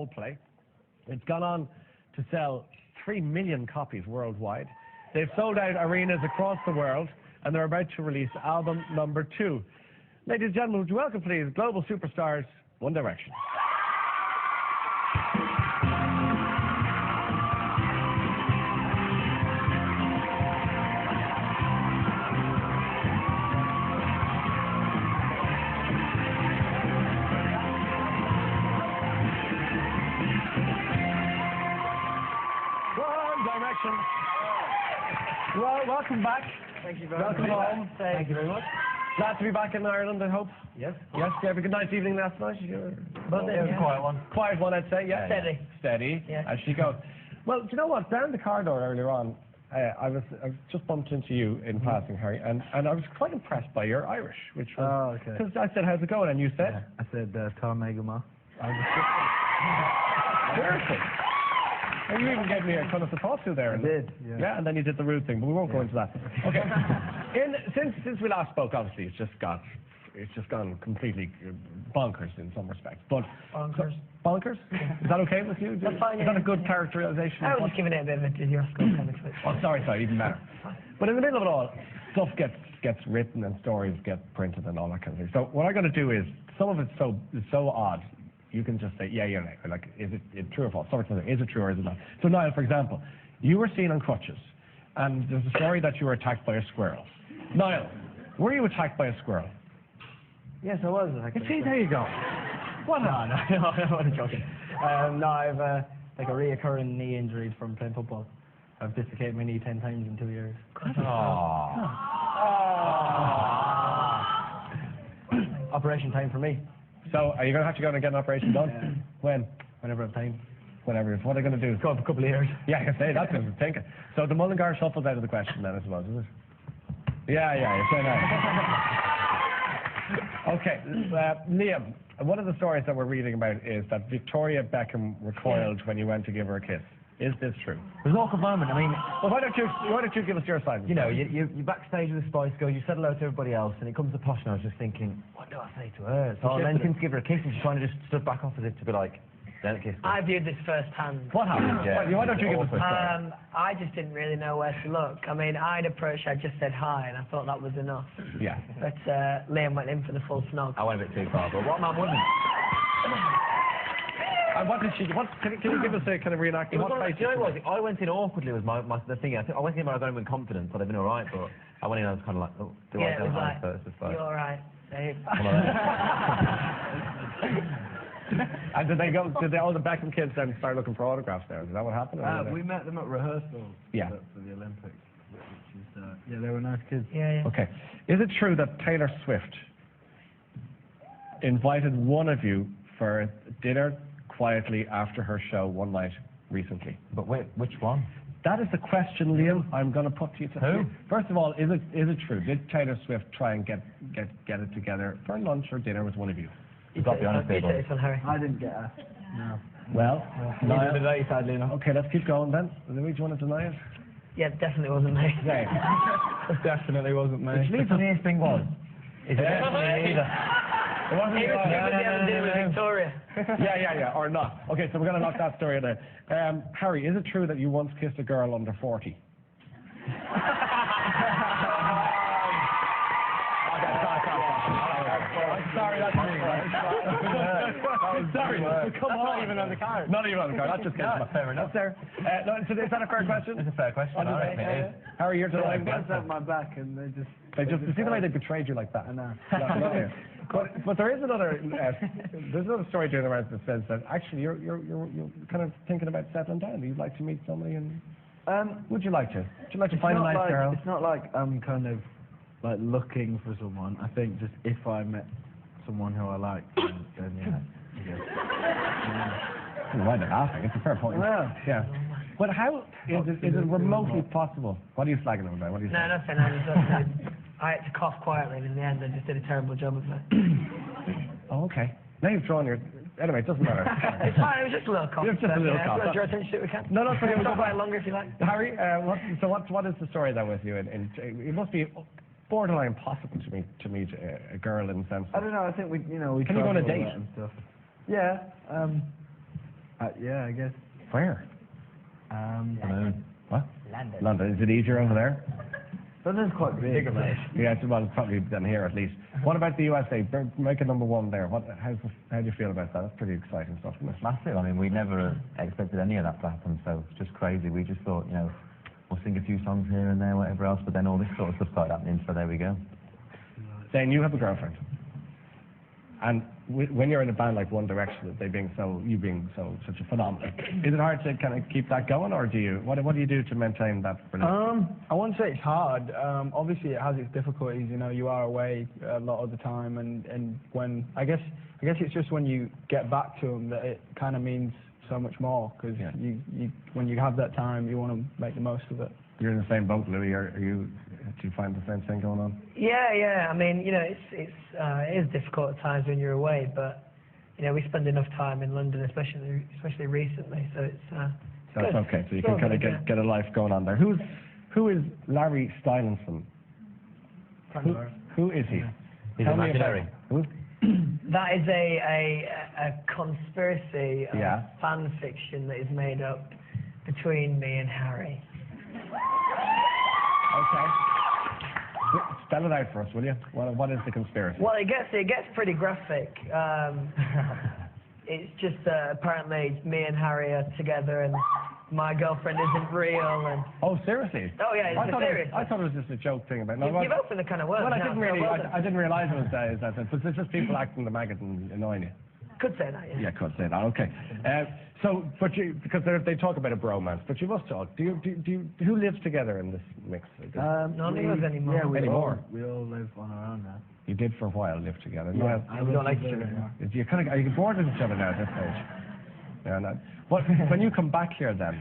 Coldplay. It's gone on to sell 3 million copies worldwide. They've sold out arenas across the world, and they're about to release album number 2. Ladies and gentlemen, would you welcome, please, global superstars, One Direction. Well, welcome back. Thank you very much. Welcome home. Thank you very much. Glad to be back in Ireland, I hope. Yes. Yes, you have a good night's evening last night? But it was a quiet one. Quiet one, I'd say, yeah. Steady. Steady, yeah. As she goes. Well, do you know what? Down the corridor earlier on, I just bumped into you in passing, Harry, and I was quite impressed by your Irish, which was... Oh, okay. Because I said, how's it going? And you said? Yeah, I said, Tá Megama. Seriously? And you even gave me a kind of to talk to there. I did, yeah. Yeah, and then you did the rude thing, but we won't go into that. Okay. Since we last spoke, obviously, it's just gone completely bonkers in some respects. But Bonkers. Bonkers? Is that okay with you? That's fine. Is that a good characterization? I was just giving it a bit of a Diddy-oscope kind of twist. Oh, sorry, even better. But in the middle of it all, stuff gets written and stories get printed and all that kind of thing. So what I'm going to do is, some of it's so odd, you can just say, yeah, like, is it true or false? Is it true or is it not? So Niall, for example, you were seen on crutches, and there's a story that you were attacked by a squirrel. Niall, were you attacked by a squirrel? Yes, I was. See, there you go. What? No, I'm joking. No, I've like a reoccurring knee injury from playing football. I've dislocated my knee 10 times in 2 years. Operation time for me. So, are you going to have to go and get an operation done? Yeah. When? Whenever I have time. Whenever. What are they going to do? Go up a couple of years. Yeah, I can say that's what I'm thinking. So the Mullingar shuffle's out of the question then, I suppose, is it? Yeah, you're saying that. Okay, Liam, one of the stories that we're reading about is that Victoria Beckham recoiled when you went to give her a kiss. Is this true? It was an awkward moment. I mean, well, why don't you give us your side? You know, you're backstage with the Spice Girls, you settle out to everybody else, and it comes to Posh, and I was just thinking, what do I say to her? So I then came to give her a kiss, and she kind of just stood back off as if to be like, don't kiss me. I viewed this firsthand. What happened? Yeah, why don't you give us a story? I just didn't really know where to look. I mean, I'd approached, I just said hi, and I thought that was enough. Yeah. But Liam went in for the full snog. I went a bit too far, but what man wouldn't? And what did she? Can you give us a kind of reenactment? You know what? I went in awkwardly was the thing. I went in when I got in with confidence. I'd have been all right, but I went in. I was kind of like, oh, do I go high first? You're all right. Dave. And did all the Beckham kids then start looking for autographs there? Is that what happened? We met them at rehearsal. Yeah. For the Olympics, which is yeah, they were nice kids. Yeah. Okay. Is it true that Taylor Swift invited one of you for dinner quietly after her show one night recently? But wait, which one? That is the question, Liam, I'm going to put to you. Who? First of all, is it true? Did Taylor Swift try and get it together for lunch or dinner with one of you? You've got to be honest, Harry. I didn't get asked. No. Well, neither did I, sadly enough. Okay, let's keep going then. Louis, do you want to deny it? Yeah, definitely wasn't me. Definitely wasn't me. Which means the main thing was. Is it definitely either? It wasn't he was dealing with Victoria. Yeah, or not. Okay, so we're going to knock that story out. Harry, is it true that you once kissed a girl under 40? Sorry, that's me. Sorry, come on. Not even on the card. Not even on the card. That's just fair enough. There. No, so is that a fair question? It's a fair question. Harry, you're denying that. They my back and they just see the way they betrayed you like that. I know. But there is another there's another story doing around that says that actually you're kind of thinking about settling down. You'd like to meet somebody and would you like to? Would you like to find a nice girl? It's not like I'm kind of like looking for someone. I think just if I met someone who I like, then yeah. Why they're laughing? It's a fair point. Yeah. But how is it remotely possible? What are you slagging them about? What are you saying? No, nothing. I had to cough quietly, and in the end, I just did a terrible job of it. Oh, okay. Now you've drawn your... Anyway, it doesn't matter. It's fine, it was just a little cough. Just a little cough. Draw your attention to it, we can. No, it's okay. We'll talk about it longer if you like. Harry, what is the story then with you? It must be borderline impossible to meet a girl in the sense. I don't know. I think we Can you go on a date and stuff? Yeah. Yeah, I guess. Where? The moon. What? London. London. Is it easier over there? London's quite big. Yeah, it's well, probably than here at least. What about the USA? Make a number one there. How do you feel about that? That's pretty exciting stuff, isn't it? Massive. I mean, we never expected any of that to happen, so it's just crazy. We just thought, we'll sing a few songs here and there, whatever else, but then all this sort of stuff started happening, so there we go. Dane, you have a girlfriend. And when you're in a band like One Direction, you being such a phenomenon, is it hard to kind of keep that going, or what do you do to maintain that relationship? I won't say it's hard. Obviously, it has its difficulties. You are away a lot of the time, and when I guess it's just when you get back to them that it kind of means so much more, because when you have that time, you want to make the most of it. You're in the same boat, Louis. Do you find the same thing going on? Yeah. I mean, it is difficult at times when you're away, but we spend enough time in London, especially recently, so it's So that's good. okay. So you can kind of get a life going on there. Who is Larry Stylinson? Who is he? He's Tell me imaginary. about- Who? That is a conspiracy of Yeah. fan fiction that is made up between me and Harry. Okay. Spell it out for us, will you? What is the conspiracy? Well, it gets pretty graphic. It's just apparently me and Harry are together, and my girlfriend isn't real, and Oh, seriously? oh yeah, it's serious. I thought it was just a joke thing about. You've opened the kind of words. Well, I now, didn't so really. well done. I didn't realise it was that. But it's just people acting the maggot and annoying you. Could say that. Yeah, could say that. Okay. Because they talk about a bromance, but you must talk. Who lives together in this mix? None of us anymore. Yeah, Anymore? we all live on our own now. You did for a while live together. Yeah, we don't like each other anymore. Are you bored with each other now at this stage? Yeah. When you come back here, then,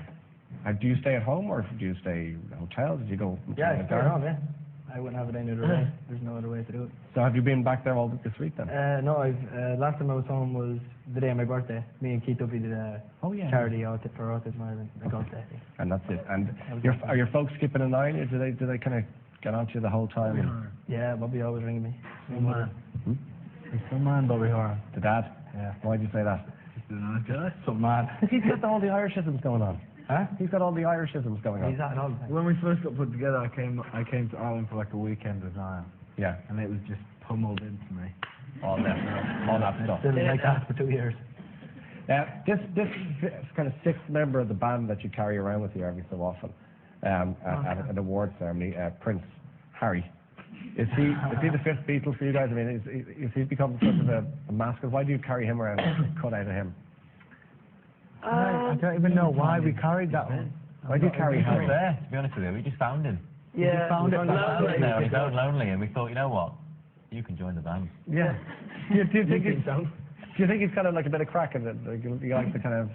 do you stay at home or do you stay in a hotel? Did you go? Yeah, it's fair enough, yeah. I wouldn't have it any other way. There's no other way to do it. So have you been back there all this week then? No, last time I was home was the day of my birthday. Me and Keith Duffy did a charity for Autism Ireland. I got that. And that's it. And are your folks keeping an eye on you? Do they kind of get on to you the whole time? Yeah, Bobby always ringing me. Some man. Hmm? He's some man, Bobby Horan. The dad? Yeah. Why'd you say that? Just a nice guy. Some man. He's got all the Irishisms going on. Huh? He's got all the Irishisms going He's on. at it all the time. When we first got put together, I came to Ireland for like a weekend with Niall, Yeah. and it was just pummeled into me. All that stuff. Didn't like that for 2 years. This kind of sixth member of the band that you carry around with you every so often at an award ceremony, Prince Harry. Is he the fifth Beatle for you guys? I mean, is he become sort of a mascot? Why do you carry him around and cut out of him? I don't even know why we carried that one. Why do you carry He was Harry? there, to be honest with you. We just found him. Yeah, found it He was lonely. there on his own, lonely, and we thought, you know what? You can join the band. Yeah. Do you think he's kind of like a bit of crack in it? Like, you like the kind of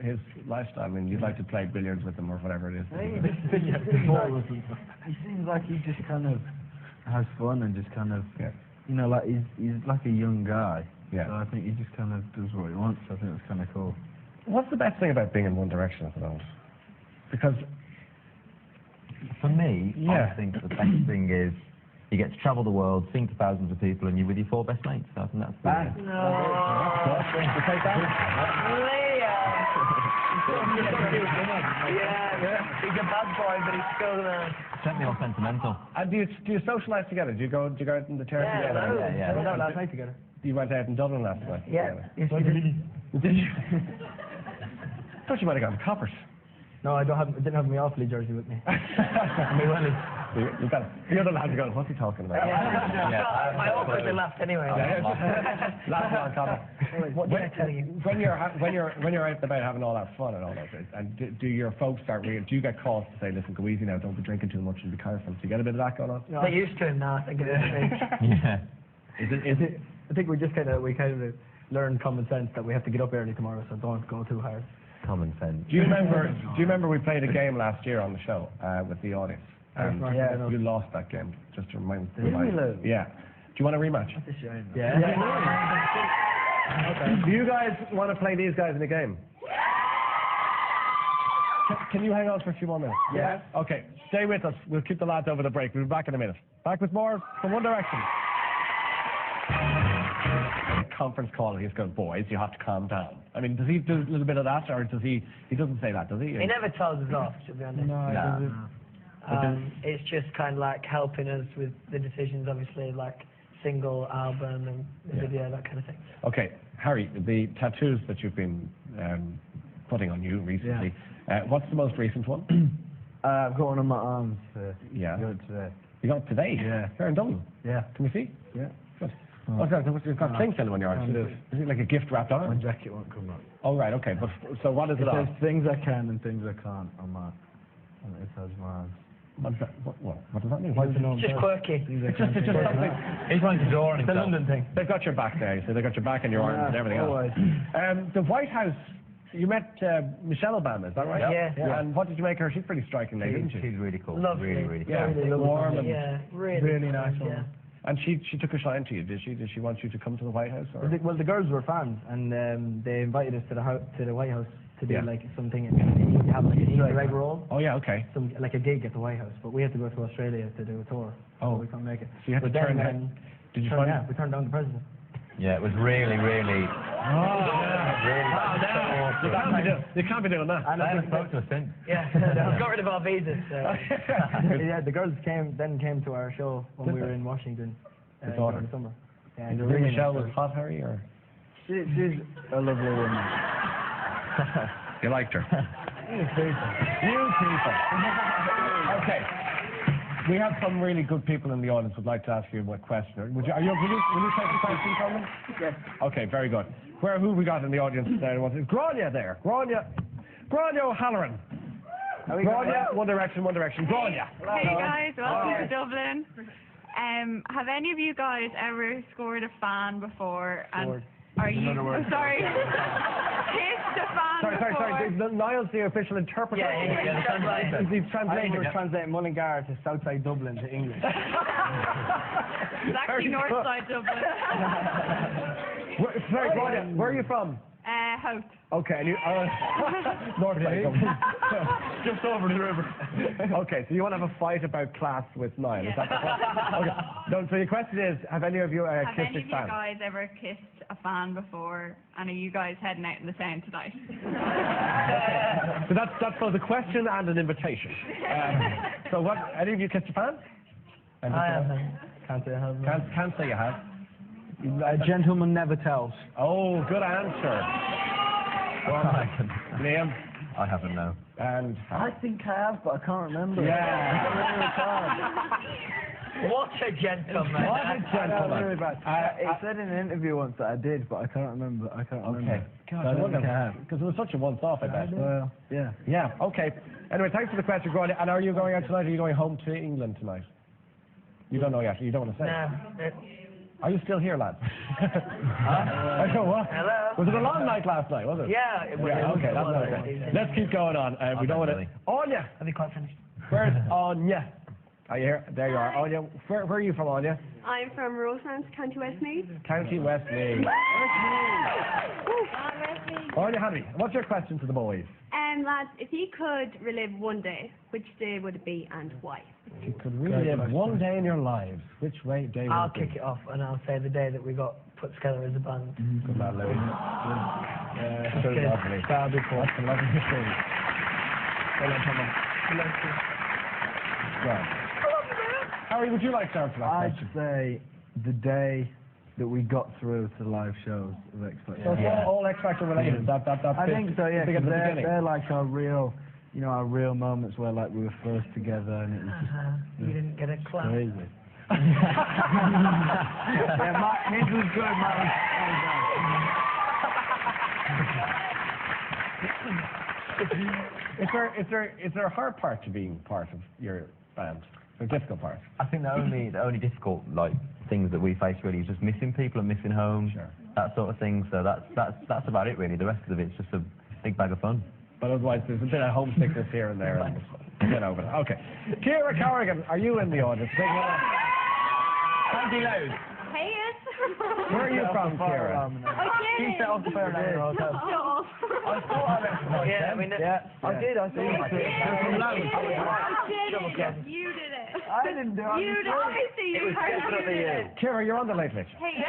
his lifestyle? I mean, you'd like to play billiards with him or whatever it is. He seems like he just kind of has fun and just kind of, Yeah. like he's like a young guy. Yeah. So I think he just kind of does what he wants. I think that's kind of cool. What's the best thing about being in One Direction at the moment? Because For me, Yeah. I think the best thing is you get to travel the world, sing to thousands of people, and you're with your four best mates. So I think that's the No. you take that? Yeah, he's a bad boy, but he's still there. certainly all sentimental. And do you socialise together? Do you go out in the terrace Yeah, together? loads. Yeah, We went out last night together. You went out in Dublin last night. Yeah. together. Yes, we did. Did you? I thought you might have gone to Coppers. No, I didn't have my Offaly jersey with me. You've got the other lads are going, what's he talking about? Yeah. I awkwardly laughed anyway. Last one, Connor. What did I tell you? When you're out and about having all that fun and all that, and do your folks start do you get calls to say, listen, go easy now, don't be drinking too much and be careful? Do you get a bit of that going on? They're used to him now, I think it is. Yeah. Is it? I think we kind of learned common sense that we have to get up early tomorrow, so don't go too hard. Common sense. Do you remember we played a game last year on the show with the audience? And Yeah. you lost that game. Just to remind. Did we lose? Yeah. Do you want a rematch? It's a shame. Yeah. Okay. Do you guys want to play these guys in a game? Can you hang on for a few more minutes? Yeah. Okay. Stay with us. We'll keep the lads over the break. We'll be back in a minute. Back with more from One Direction. conference call and he's going, boys, you have to calm down. I mean, does he do a little bit of that, or does he doesn't say that, does he? He never tells us off, to be honest. No, it Nah. doesn't. It's just kind of like helping us with the decisions, obviously, like single, album, and the video, that kind of thing. Okay, Harry, the tattoos that you've been putting on you recently, what's the most recent one? I've got one on my arms. Yeah. Got it today. You got it today? Yeah. Here in Dublin? Yeah. Can we see? Yeah. Good. What's that? You've got cling film on your arm. Is it like a gift wrapped My arm? jacket won't come up. Oh, right, okay. But so what is It it says on? things I can and things I can't on my. And it says my arms. What does that, what does that mean? What's the It's just quirky. It's just something. He's trying to draw on It's a London thing. They've got your back there, so they've got your back and your arms and everything else. always. The White House, you met Michelle Obama, is that right? Yeah. And what did you make her? She's pretty striking lady, isn't she? She's really cool. Lovely. Really, really cool. Yeah, Really lovely. warm and Yeah, really, really nice yeah. woman. and she took a shine to you, did she? Did she want you to come to the White House? Or? Well, the girls were fans, and they invited us to the White House to do Yeah. like something, to have like an Easter egg roll, Oh yeah, okay. like a gig at the White House. But we had to go to Australia to do a tour, so Oh. we couldn't make it. So you had to But turn then, down. Did you turn- find? yeah, we turned down the president. Yeah, it was really, really. You can't be doing that. And I think spoke to us since. Yeah, we got rid of our visas. So. yeah, the girls came to our show when we were in Washington The daughter. during the summer. Yeah, Did they're you think really Michelle nice was hot, Harry, or She's a lovely woman. you liked her? You people. Okay. We have some really good people in the audience who'd like to ask you a question. Will you take a question from them? Yes. Okay, very good. Who have we got in the audience there? Grania there. Grania O'Halloran. Grania, One Direction. Grania. Hey guys, welcome to Dublin. Have any of you guys ever scored a fan before? And are you? Oh, sorry. Kissed a fan before? Sorry. Niall's the official interpreter. Yeah. He's I translating. was translating Mullingar to Southside Dublin to English. It's actually Northside Dublin. Sorry, Grania, where are you from? Hout. Okay, and you North side. Just over the river. Okay, so you want to have a fight about class with Niall? Is that the question? Okay. No, so your question is, have any of you Have kissed any a of you fan? guys ever kissed a fan before? And are you guys heading out in the sound tonight? So that's both a question and an invitation. So what? Any of you kissed a fan? I haven't. Can't say I have. Can't say you have. A gentleman never tells. Oh, good answer. Liam I haven't, no. and I think I have, but I can't remember. yeah. What a gentleman. What a gentleman. Really bad. It said in an interview once that I did, but I can't remember. Okay. So I God, don't think I have. because it was such a once-off, I bet. Well, yeah. Yeah. Okay. Anyway, thanks for the question, Gordon. And are you going out tonight? Or are you going home to England tonight? You don't know yet. You don't want to say. No. Are you still here, lads? I know what. Hello? Was it a long night last night? Was it? Yeah. It was, Yeah. Okay. That's it was, okay. Let's keep going on. We don't want to. Definitely. Anya. Have you quite finished? Where's Anya? Are you here? There you are. Anya. Where are you from, Anya? I'm from Roselands, County Westmeath. County Westmeath. Anya Henry, what's your question to the boys? Lads, if you could relive one day, which day would it be and why? If you could relive one day in your lives, which day would I'll it be? kick it off and I'll say the day that we got put together as a band. Good man, Louis. That's So good. lovely. That'll be cool. That's a lovely thing. Right. Harry, would you like to answer that I'd question? say the day that we got through to the live shows of X Factor. So it's all X Factor related. That I bit- think so, yeah. big 'cause at the beginning. they're like our real, our real moments where like we were first together and it was just You didn't get a clap. crazy. yeah, his was good. Mine Is there a hard part to being part of your band? A difficult part? I think the only difficult things that we face really is just missing people and missing home, Sure. that sort of thing. So that's about it really. The rest of it's just a big bag of fun. But otherwise, there's a bit of homesickness here and there. And get over it. Okay. Kira Corrigan, are you in the audience? Big one up. Thank you, loud. Hey, yes. Where are you from, Kira? Okay. Keep that off the phone now. Shut up. Yeah, I mean, I did. I saw it. You did it. I didn't do it. You did. Obviously, you Definitely you. Kira, you're on the Late Late Show. Hey.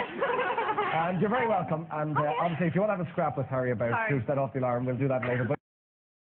And you're very welcome. And obviously, if you want to have a scrap with Harry about Sorry. who set off the alarm, we'll do that later. But